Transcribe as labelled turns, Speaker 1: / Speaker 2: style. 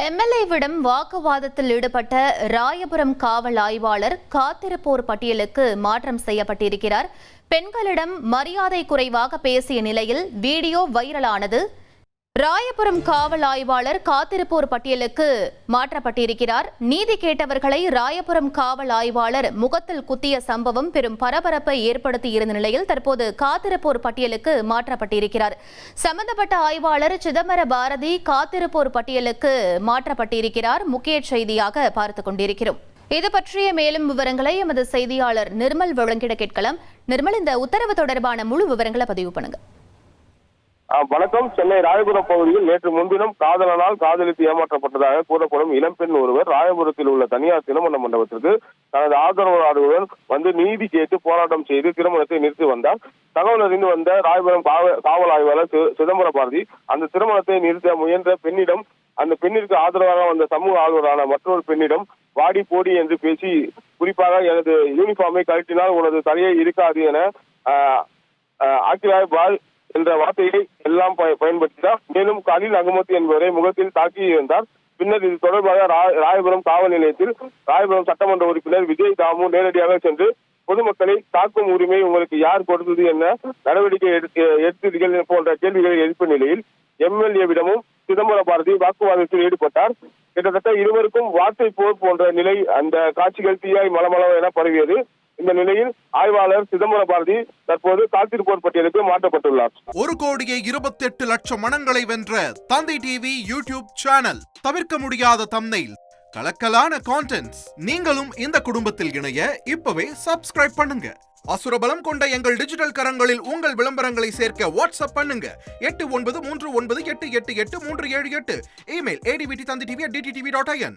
Speaker 1: எம்எல்ஏவிடம் வாக்குவாதத்தில் ஈடுபட்ட ராயபுரம் காவல் ஆய்வாளர் காத்திருப்போர் பட்டியலுக்கு மாற்றம் செய்யப்பட்டிருக்கிறார். பெண்களிடம் மரியாதை குறைவாக பேசிய நிலையில் வீடியோ வைரலானது. ராயபுரம் காவல் ஆய்வாளர் காத்திருப்போர் பட்டியலுக்கு மாற்றப்பட்டிருக்கிறார். நீதி கேட்டவர்களை ராயபுரம் காவல் ஆய்வாளர் முகத்தில் குத்திய சம்பவம் பெரும் பரபரப்பை ஏற்படுத்தியிருந்த நிலையில் தற்போது காத்திருப்போர் பட்டியலுக்கு மாற்றப்பட்டிருக்கிறார். சம்பந்தப்பட்ட ஆய்வாளர் சிதம்பர பாரதி காத்திருப்போர் பட்டியலுக்கு மாற்றப்பட்டிருக்கிறார். முக்கிய செய்தியாக பார்த்துக் கொண்டிருக்கிறோம். இது பற்றிய மேலும் விவரங்களை எமது செய்தியாளர் நிர்மல் வழங்கிட கேட்கலாம். நிர்மல், இந்த உத்தரவு தொடர்பான முழு விவரங்களை பதிவு பண்ணுங்க.
Speaker 2: வணக்கம். சென்னை ராயபுரம் பகுதியில் நேற்று முன்தினம் காதலனால் காதலித்து ஏமாற்றப்பட்டதாக கூறப்படும் இளம்பெண் ஒருவர் ராயபுரத்தில் உள்ள தனியார் திருமண மண்டபத்திற்கு தனது ஆதரவாளர்களுடன் வந்து நீதி கேட்டு போராட்டம் செய்து திருமணத்தை நிறுத்தி வந்தார். தகவல் அறிந்து வந்த ராயபுரம் காவல் ஆய்வாளர் சிதம்பர பாரதி அந்த திருமணத்தை நிறுத்த முயன்ற பெண்ணிடம், அந்த பெண்ணிற்கு ஆதரவாக வந்த சமூக ஆர்வலரான மற்றொரு பெண்ணிடம் வாடி போடி என்று பேசி, குறிப்பாக எனது யூனிஃபார்மை கழட்டினால் உனது தலையே இருக்காது என ஆக்கிராய் பால் என்ற வார்த்தையை எல்லாம் பயன்படுத்தினார். மேலும் கலீல் அகமது என்பவரை முகத்தில் தாக்கியிருந்தார். பின்னர் இது தொடர்பாக ராயபுரம் காவல் நிலையத்தில் ராயபுரம் சட்டமன்ற உறுப்பினர் விஜய் தாமு நேரடியாக சென்று பொதுமக்களை தாக்கும் உரிமை உங்களுக்கு யார் கொடுத்தது என நடவடிக்கை எடுத்தீர்கள் போன்ற கேள்விகளை எழுப்பிய நிலையில் எம்எல்ஏவிடமும் சிதம்பர பாரதி வாக்குவாதத்தில் ஈடுபட்டார். கிட்டத்தட்ட இருவருக்கும் வார்த்தை போர் போன்ற நிலை, அந்த காட்சிகள் தீயாய் மலமளவ என பரவியது. இந்த நிலையில் ஆய்வாளர் சிதம்பர பாரதி தற்போது காத்திருப்போர் பட்டியலுக்கு மாற்றப்பட்டுள்ளார்.
Speaker 3: 1,28,00,000 மனங்களை வென்ற தந்தை டிவி யூடியூப் சேனல். தவிர்க்க முடியாத தம்ப்நெயில், கலக்கலான கான்டென்ட்ஸ். நீங்களும் இந்த குடும்பத்தில் இணைய இப்பவே சப்ஸ்கிரைப் பண்ணுங்க. அசுரபலம் கொண்ட எங்கள் டிஜிட்டல் கரங்களில் உங்கள் விளம்பரங்களை சேர்க்க வாட்ஸ்அப் பண்ணுங்க. 893988883778. Email advttv@dttv.in.